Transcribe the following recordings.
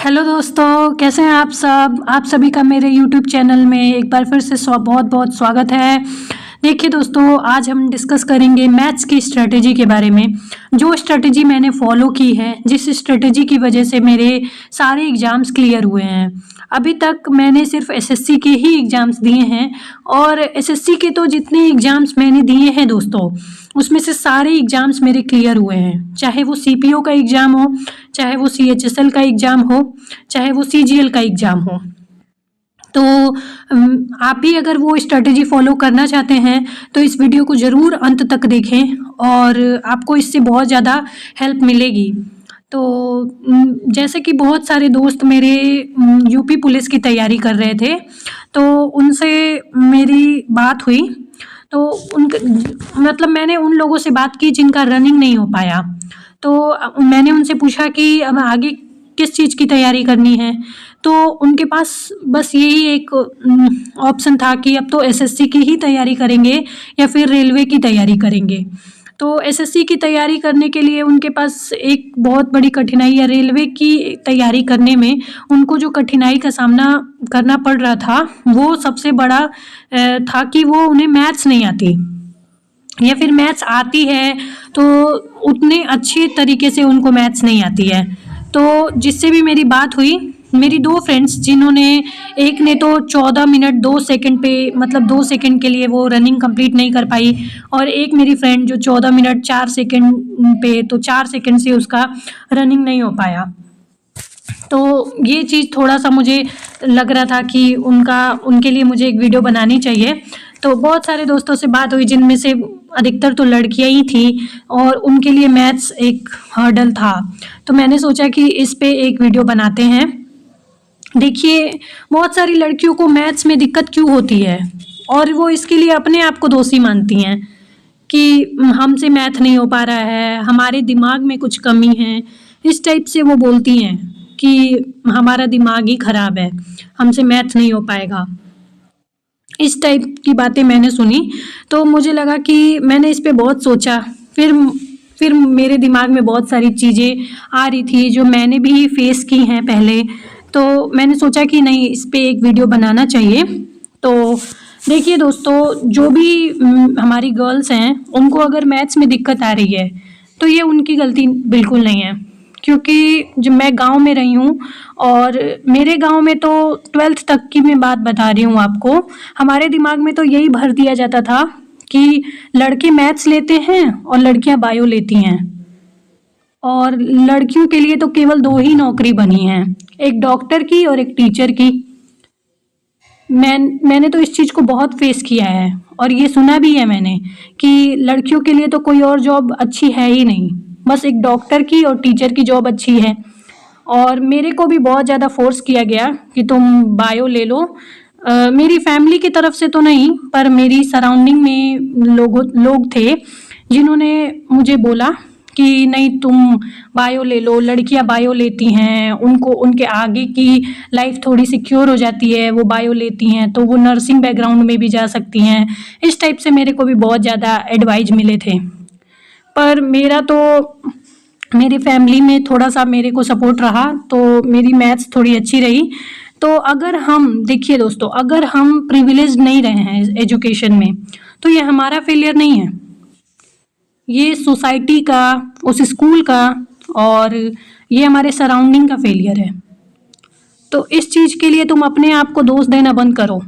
Hello दोस्तों, कैसे हैं आप सब। आप सभी का मेरे यूट्यूब चैनल में एक बार फिर से बहुत बहुत स्वागत है। देखिए दोस्तों, आज हम डिस्कस करेंगे मैथ्स की स्ट्रेटेजी के बारे में। जो स्ट्रेटेजी मैंने फॉलो की है, जिस स्ट्रेटेजी की वजह से मेरे सारे एग्ज़ाम्स क्लियर हुए हैं। अभी तक मैंने सिर्फ एसएससी के ही एग्ज़ाम्स दिए हैं और एसएससी के तो जितने एग्ज़ाम्स मैंने दिए हैं दोस्तों, उसमें से सारे एग्ज़ाम्स मेरे क्लियर हुए हैं। चाहे वो सीपीओ का एग्ज़ाम हो, चाहे वो सीएचएसएल का एग्ज़ाम हो, चाहे वो सीजीएल का एग्ज़ाम हो। तो आप भी अगर वो स्ट्रेटेजी फॉलो करना चाहते हैं तो इस वीडियो को ज़रूर अंत तक देखें और आपको इससे बहुत ज़्यादा हेल्प मिलेगी। तो जैसे कि बहुत सारे दोस्त मेरे यूपी पुलिस की तैयारी कर रहे थे, तो उनसे मेरी बात हुई। तो उनके मतलब मैंने उन लोगों से बात की जिनका रनिंग नहीं हो पाया। तो मैंने उनसे पूछा कि अब आगे किस चीज़ की तैयारी करनी है। तो उनके पास बस यही एक ऑप्शन था कि अब तो एसएससी की ही तैयारी करेंगे या फिर रेलवे की तैयारी करेंगे। तो एसएससी की तैयारी करने के लिए उनके पास एक बहुत बड़ी कठिनाई है। रेलवे की तैयारी करने में उनको जो कठिनाई का सामना करना पड़ रहा था, वो सबसे बड़ा था कि वो उन्हें मैथ्स नहीं आती, या फिर मैथ्स आती है तो उतने अच्छे तरीके से उनको मैथ्स नहीं आती है। तो जिससे भी मेरी बात हुई, मेरी 2 फ्रेंड्स जिन्होंने, एक ने तो 14 मिनट 2 सेकंड पे, मतलब 2 सेकंड के लिए वो रनिंग कंप्लीट नहीं कर पाई, और एक मेरी फ्रेंड जो 14 मिनट 4 सेकंड पे, तो 4 सेकंड से उसका रनिंग नहीं हो पाया। तो ये चीज़ थोड़ा-सा मुझे लग रहा था कि उनके लिए मुझे एक वीडियो बनानी चाहिए। तो बहुत सारे दोस्तों से बात हुई जिनमें से अधिकतर तो लड़कियां ही थी और उनके लिए मैथ्स एक हर्डल था। तो मैंने सोचा कि इस पे एक वीडियो बनाते हैं। देखिए, बहुत सारी लड़कियों को मैथ्स में दिक्कत क्यों होती है और वो इसके लिए अपने आप को दोषी मानती हैं कि हमसे मैथ नहीं हो पा रहा है, हमारे दिमाग में कुछ कमी है। इस टाइप से वो बोलती हैं कि हमारा दिमाग ही खराब है, हमसे मैथ नहीं हो पाएगा। इस टाइप की बातें मैंने सुनी, तो मुझे लगा कि मैंने इस पे बहुत सोचा। फिर मेरे दिमाग में बहुत सारी चीज़ें आ रही थी जो मैंने भी फेस की हैं पहले। तो मैंने सोचा कि नहीं, इस पे एक वीडियो बनाना चाहिए। तो देखिए दोस्तों, जो भी हमारी गर्ल्स हैं, उनको अगर मैथ्स में दिक्कत आ रही है तो ये उनकी गलती बिल्कुल नहीं है, क्योंकि जब मैं गांव में रही हूँ और मेरे गांव में तो 12th तक की मैं बात बता रही हूँ आपको, हमारे दिमाग में तो यही भर दिया जाता था कि लड़के मैथ्स लेते हैं और लड़कियां बायो लेती हैं, और लड़कियों के लिए तो केवल 2 ही नौकरी बनी है, एक डॉक्टर की और एक टीचर की। मैंने तो इस चीज़ को बहुत फेस किया है और ये सुना भी है मैंने कि लड़कियों के लिए तो कोई और जॉब अच्छी है ही नहीं, बस एक डॉक्टर की और टीचर की जॉब अच्छी है। और मेरे को भी बहुत ज़्यादा फोर्स किया गया कि तुम बायो ले लो। मेरी फैमिली की तरफ से तो नहीं, पर मेरी सराउंडिंग में लोग थे जिन्होंने मुझे बोला कि नहीं, तुम बायो ले लो, लड़कियां बायो लेती हैं, उनको उनके आगे की लाइफ थोड़ी सिक्योर हो जाती है, वो बायो लेती हैं तो वो नर्सिंग बैकग्राउंड में भी जा सकती हैं। इस टाइप से मेरे को भी बहुत ज़्यादा एडवाइज मिले थे। पर मेरी फैमिली में थोड़ा सा मेरे को सपोर्ट रहा, तो मेरी मैथ्स थोड़ी अच्छी रही। तो अगर हम देखिए दोस्तों, अगर हम प्रिविलेज नहीं रहे हैं एजुकेशन में, तो ये हमारा फेलियर नहीं है, ये सोसाइटी का, उस स्कूल का, और ये हमारे सराउंडिंग का फेलियर है। तो इस चीज़ के लिए तुम अपने आप को दोष देना बंद करो।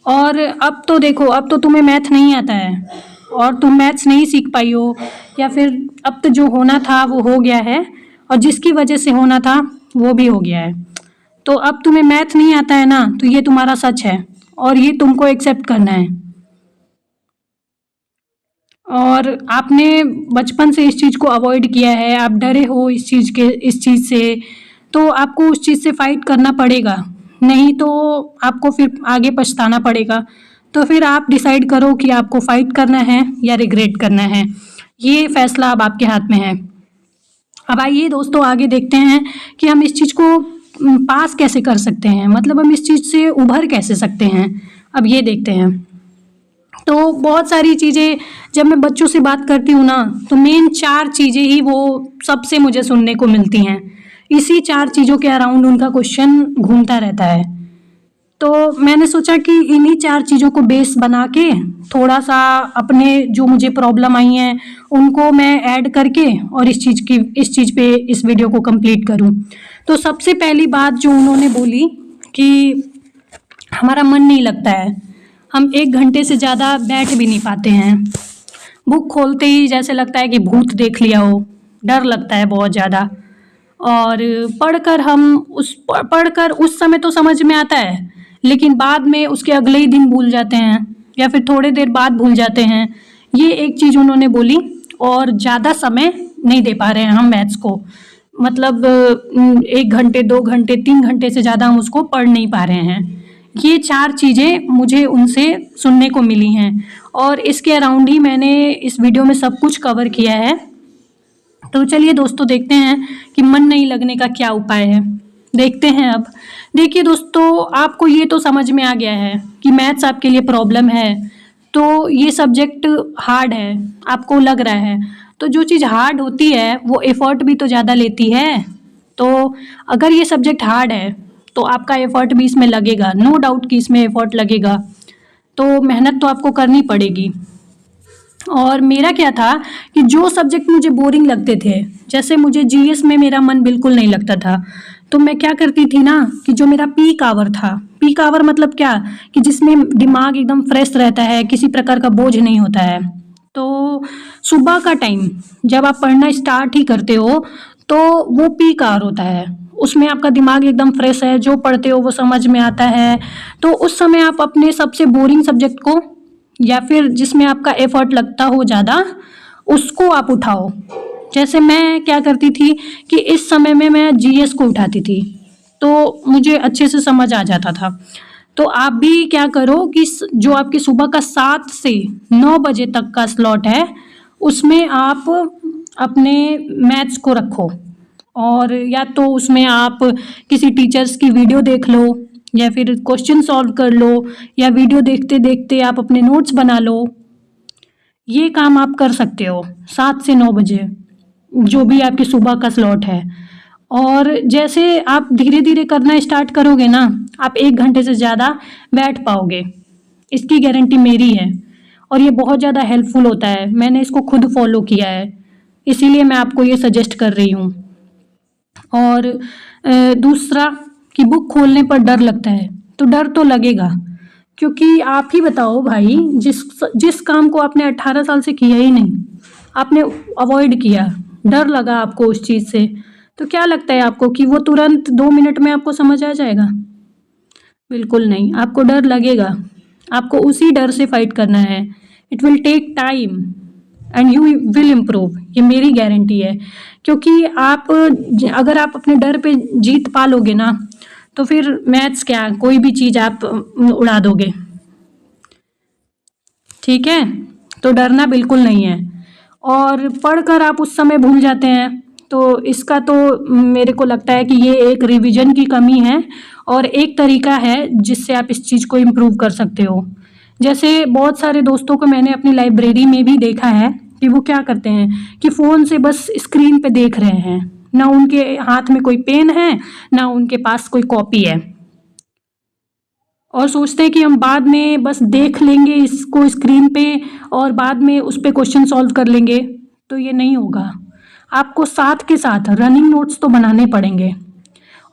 और अब तो देखो, अब तो तुम्हें मैथ नहीं आता है और तुम मैथ्स नहीं सीख पाई हो, या फिर अब तो जो होना था वो हो गया है, और जिसकी वजह से होना था वो भी हो गया है। तो अब तुम्हें मैथ नहीं आता है ना, तो ये तुम्हारा सच है और ये तुमको एक्सेप्ट करना है। और आपने बचपन से इस चीज़ को अवॉइड किया है, आप डरे हो इस चीज़ से, तो आपको उस चीज़ से फाइट करना पड़ेगा, नहीं तो आपको फिर आगे पछताना पड़ेगा। तो फिर आप डिसाइड करो कि आपको फाइट करना है या रिग्रेट करना है, ये फैसला अब आपके हाथ में है। अब आइए दोस्तों, आगे देखते हैं कि हम इस चीज़ को पास कैसे कर सकते हैं, मतलब हम इस चीज़ से उभर कैसे सकते हैं। अब ये देखते हैं। तो बहुत सारी चीज़ें जब मैं बच्चों से बात करती हूँ ना, तो मेन 4 चीज़ें ही वो सबसे मुझे सुनने को मिलती हैं। इसी 4 चीज़ों के अराउंड उनका क्वेश्चन घूमता रहता है। तो मैंने सोचा कि इन्हीं 4 चीज़ों को बेस बना के थोड़ा सा अपने जो मुझे प्रॉब्लम आई हैं उनको मैं ऐड करके और इस चीज़ पे इस वीडियो को कंप्लीट करूं। तो सबसे पहली बात जो उन्होंने बोली कि हमारा मन नहीं लगता है, हम 1 घंटे से ज़्यादा बैठ भी नहीं पाते हैं। बुक खोलते ही जैसे लगता है कि भूत देख लिया हो, डर लगता है बहुत ज़्यादा। और पढ़कर उस समय तो समझ में आता है, लेकिन बाद में उसके अगले ही दिन भूल जाते हैं या फिर थोड़ी देर बाद भूल जाते हैं। ये एक चीज़ उन्होंने बोली। और ज़्यादा समय नहीं दे पा रहे हैं हम मैथ्स को, मतलब 1 घंटे 2 घंटे 3 घंटे से ज़्यादा हम उसको पढ़ नहीं पा रहे हैं। ये 4 चीज़ें मुझे उनसे सुनने को मिली हैं और इसके अराउंड ही मैंने इस वीडियो में सब कुछ कवर किया है। तो चलिए दोस्तों, देखते हैं कि मन नहीं लगने का क्या उपाय है। देखते हैं। अब देखिए दोस्तों, आपको ये तो समझ में आ गया है कि मैथ्स आपके लिए प्रॉब्लम है, तो ये सब्जेक्ट हार्ड है, आपको लग रहा है। तो जो चीज़ हार्ड होती है वो एफर्ट भी तो ज़्यादा लेती है। तो अगर ये सब्जेक्ट हार्ड है तो आपका एफर्ट भी इसमें लगेगा, नो डाउट कि इसमें एफर्ट लगेगा। तो मेहनत तो आपको करनी पड़ेगी। और मेरा क्या था कि जो सब्जेक्ट मुझे बोरिंग लगते थे, जैसे मुझे जीएस में मेरा मन बिल्कुल नहीं लगता था, तो मैं क्या करती थी ना कि जो मेरा पीक आवर था, पीक आवर मतलब क्या कि जिसमें दिमाग एकदम फ्रेश रहता है, किसी प्रकार का बोझ नहीं होता है। तो सुबह का टाइम जब आप पढ़ना स्टार्ट ही करते हो तो वो पीक आवर होता है, उसमें आपका दिमाग एकदम फ्रेश है, जो पढ़ते हो वो समझ में आता है। तो उस समय आप अपने सबसे बोरिंग सब्जेक्ट को या फिर जिसमें आपका एफर्ट लगता हो ज़्यादा, उसको आप उठाओ। जैसे मैं क्या करती थी कि इस समय में मैं जीएस को उठाती थी, तो मुझे अच्छे से समझ आ जाता था। तो आप भी क्या करो कि जो आपकी सुबह का 7 से 9 बजे तक का स्लॉट है, उसमें आप अपने मैथ्स को रखो। और या तो उसमें आप किसी टीचर्स की वीडियो देख लो या फिर क्वेश्चन सॉल्व कर लो या वीडियो देखते देखते आप अपने नोट्स बना लो। ये काम आप कर सकते हो 7 से 9 बजे, जो भी आपकी सुबह का स्लॉट है। और जैसे आप धीरे धीरे करना स्टार्ट करोगे ना, आप 1 घंटे से ज़्यादा बैठ पाओगे, इसकी गारंटी मेरी है। और ये बहुत ज़्यादा हेल्पफुल होता है, मैंने इसको खुद फॉलो किया है, इसीलिए मैं आपको ये सजेस्ट कर रही हूँ। और दूसरा कि बुक खोलने पर डर लगता है, तो डर तो लगेगा, क्योंकि आप ही बताओ भाई, जिस काम को आपने 18 साल से किया ही नहीं, आपने अवॉइड किया, डर लगा आपको उस चीज़ से, तो क्या लगता है आपको कि वो तुरंत 2 मिनट में आपको समझ आ जाएगा? बिल्कुल नहीं, आपको डर लगेगा, आपको उसी डर से फाइट करना है। It will take time and you will improve, ये मेरी गारंटी है। क्योंकि अगर आप अपने डर पे जीत पा लोगे ना, तो फिर मैथ्स क्या, कोई भी चीज़ आप उड़ा दोगे। ठीक है, तो डरना बिल्कुल नहीं है। और पढ़कर आप उस समय भूल जाते हैं, तो इसका तो मेरे को लगता है कि ये एक रिवीजन की कमी है और एक तरीका है जिससे आप इस चीज़ को इम्प्रूव कर सकते हो। जैसे बहुत सारे दोस्तों को मैंने अपनी लाइब्रेरी में भी देखा है कि वो क्या करते हैं कि फ़ोन से बस स्क्रीन पे देख रहे हैं, ना उनके हाथ में कोई पेन है, ना उनके पास कोई कॉपी है, और सोचते हैं कि हम बाद में बस देख लेंगे इसको स्क्रीन पे और बाद में उस पे क्वेश्चन सॉल्व कर लेंगे। तो ये नहीं होगा, आपको साथ के साथ रनिंग नोट्स तो बनाने पड़ेंगे।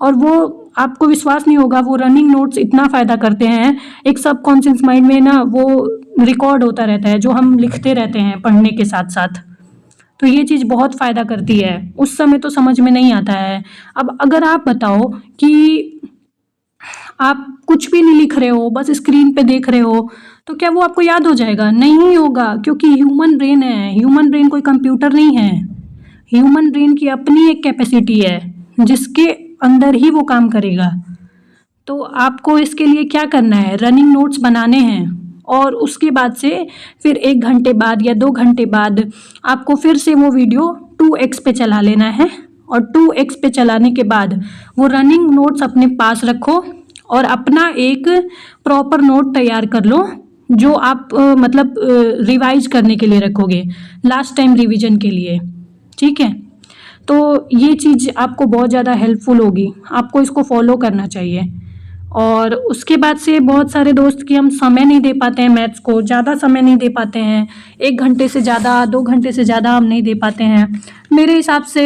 और वो आपको विश्वास नहीं होगा, वो रनिंग नोट्स इतना फ़ायदा करते हैं, एक सबकॉन्शियस माइंड में ना वो रिकॉर्ड होता रहता है, जो हम लिखते रहते हैं पढ़ने के साथ साथ। तो ये चीज़ बहुत फ़ायदा करती है, उस समय तो समझ में नहीं आता है। अब अगर आप बताओ कि आप कुछ भी नहीं लिख रहे हो, बस स्क्रीन पे देख रहे हो, तो क्या वो आपको याद हो जाएगा? नहीं होगा, क्योंकि ह्यूमन ब्रेन है, ह्यूमन ब्रेन कोई कंप्यूटर नहीं है। ह्यूमन ब्रेन की अपनी एक कैपेसिटी है जिसके अंदर ही वो काम करेगा। तो आपको इसके लिए क्या करना है, रनिंग नोट्स बनाने हैं और उसके बाद से फिर 1 घंटे बाद या 2 घंटे बाद आपको फिर से वो वीडियो 2x पे चला लेना है। और 2x पे चलाने के बाद वो रनिंग नोट्स अपने पास रखो और अपना एक प्रॉपर नोट तैयार कर लो, जो आप मतलब रिवाइज करने के लिए रखोगे, लास्ट टाइम रिवीजन के लिए। ठीक है, तो ये चीज़ आपको बहुत ज़्यादा हेल्पफुल होगी, आपको इसको फॉलो करना चाहिए। और उसके बाद से बहुत सारे दोस्त कि हम समय नहीं दे पाते हैं मैथ्स को, ज़्यादा समय नहीं दे पाते हैं, 1 घंटे से ज़्यादा 2 घंटे से ज़्यादा हम नहीं दे पाते हैं। मेरे हिसाब से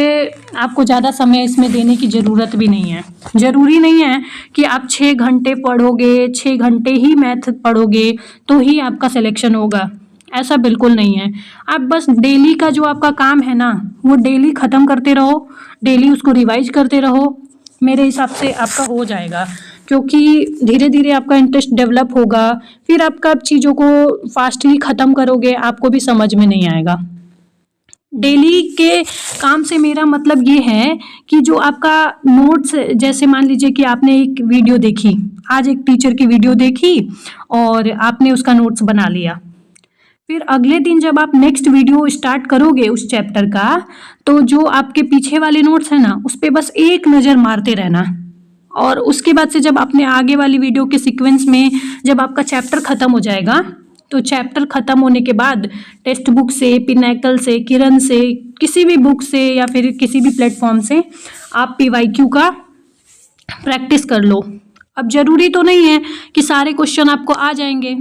आपको ज़्यादा समय इसमें देने की ज़रूरत भी नहीं है। ज़रूरी नहीं है कि आप 6 घंटे पढ़ोगे, 6 घंटे ही मैथ पढ़ोगे तो ही आपका सिलेक्शन होगा, ऐसा बिल्कुल नहीं है। आप बस डेली का जो आपका काम है ना, वो डेली ख़त्म करते रहो, डेली उसको रिवाइज करते रहो, मेरे हिसाब से आपका हो जाएगा। क्योंकि धीरे धीरे आपका इंटरेस्ट डेवलप होगा, फिर आपका चीज़ों को फास्टली ख़त्म करोगे, आपको भी समझ में नहीं आएगा। डेली के काम से मेरा मतलब ये है कि जो आपका नोट्स, जैसे मान लीजिए कि आपने एक वीडियो देखी, आज एक टीचर की वीडियो देखी और आपने उसका नोट्स बना लिया। फिर अगले दिन जब आप नेक्स्ट वीडियो स्टार्ट करोगे उस चैप्टर का, तो जो आपके पीछे वाले नोट्स हैं ना, उस पे बस एक नज़र मारते रहना। और उसके बाद से जब अपने आगे वाली वीडियो के सीक्वेंस में जब आपका चैप्टर ख़त्म हो जाएगा, तो चैप्टर ख़त्म होने के बाद टेक्स्ट बुक से, पिनाकल से, किरण से, किसी भी बुक से या फिर किसी भी प्लेटफॉर्म से आप PYQ का प्रैक्टिस कर लो। अब ज़रूरी तो नहीं है कि सारे क्वेश्चन आपको आ जाएंगे,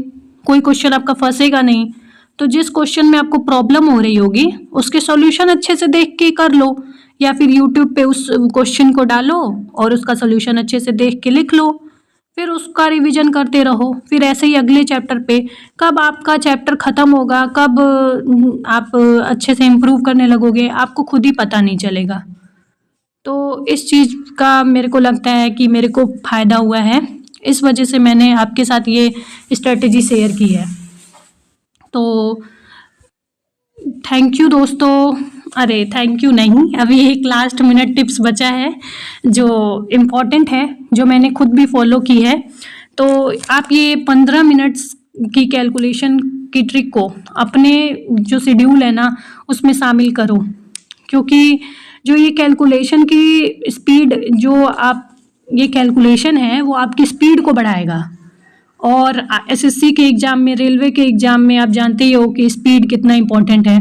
कोई क्वेश्चन आपका फंसेगा नहीं। तो जिस क्वेश्चन में आपको प्रॉब्लम हो रही होगी उसके सॉल्यूशन अच्छे से देख के कर लो, या फिर यूट्यूब पे उस क्वेश्चन को डालो और उसका सॉल्यूशन अच्छे से देख के लिख लो, फिर उसका रिवीजन करते रहो। फिर ऐसे ही अगले चैप्टर पे, कब आपका चैप्टर ख़त्म होगा, कब आप अच्छे से इम्प्रूव करने लगोगे, आपको खुद ही पता नहीं चलेगा। तो इस चीज़ का मेरे को लगता है कि मेरे को फ़ायदा हुआ है, इस वजह से मैंने आपके साथ ये स्ट्रेटजी शेयर की है। तो थैंक यू दोस्तों। अरे थैंक यू नहीं, अभी एक लास्ट मिनट टिप्स बचा है जो इम्पॉर्टेंट है, जो मैंने खुद भी फॉलो की है। तो आप ये 15 मिनट्स की कैलकुलेशन की ट्रिक को अपने जो शेड्यूल है ना उसमें शामिल करो, क्योंकि जो ये कैलकुलेशन की स्पीड, जो आप ये कैलकुलेशन है वो आपकी स्पीड को बढ़ाएगा। और SSC के एग्ज़ाम में, रेलवे के एग्ज़ाम में आप जानते ही हो कि स्पीड कितना इम्पोर्टेंट है।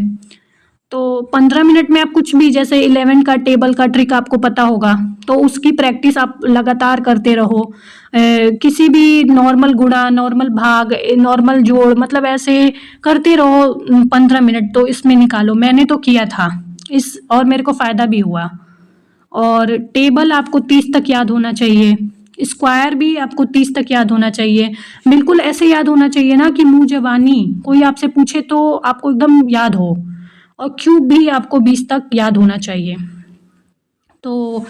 तो 15 मिनट में आप कुछ भी, जैसे 11 का टेबल का ट्रिक आपको पता होगा, तो उसकी प्रैक्टिस आप लगातार करते रहो। किसी भी नॉर्मल गुणा, नॉर्मल भाग, नॉर्मल जोड़, मतलब ऐसे करते रहो 15 मिनट, तो इसमें निकालो। मैंने तो किया था और मेरे को फ़ायदा भी हुआ। और टेबल आपको 30 तक याद होना चाहिए, स्क्वायर भी आपको 30 तक याद होना चाहिए। बिल्कुल ऐसे याद होना चाहिए ना कि मुँह ज़बानी कोई आपसे पूछे तो आपको एकदम याद हो। और क्यूब भी आपको 20 तक याद होना चाहिए। तो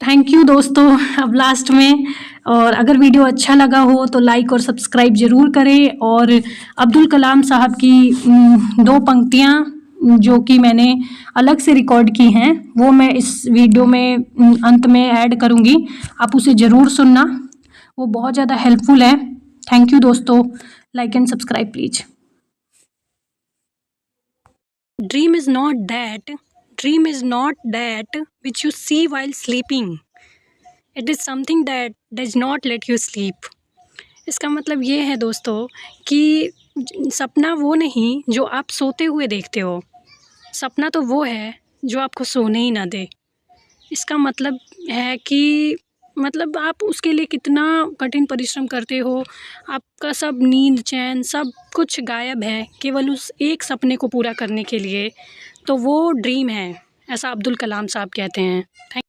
थैंक यू दोस्तों। अब लास्ट में, और अगर वीडियो अच्छा लगा हो तो लाइक और सब्सक्राइब ज़रूर करें। और अब्दुल कलाम साहब की 2 पंक्तियाँ जो कि मैंने अलग से रिकॉर्ड की हैं, वो मैं इस वीडियो में अंत में ऐड करूँगी, आप उसे ज़रूर सुनना, वो बहुत ज़्यादा हेल्पफुल है। थैंक यू दोस्तों, like and subscribe please. Dream is not that which you see while sleeping. It is something that does not let you sleep. इसका मतलब ये है दोस्तों कि सपना वो नहीं जो आप सोते हुए देखते हो, सपना तो वो है जो आपको सोने ही ना दे। इसका मतलब है कि आप उसके लिए कितना कठिन परिश्रम करते हो, आपका सब नींद, चैन, सब कुछ गायब है केवल उस एक सपने को पूरा करने के लिए। तो वो ड्रीम है, ऐसा अब्दुल कलाम साहब कहते हैं। थैंक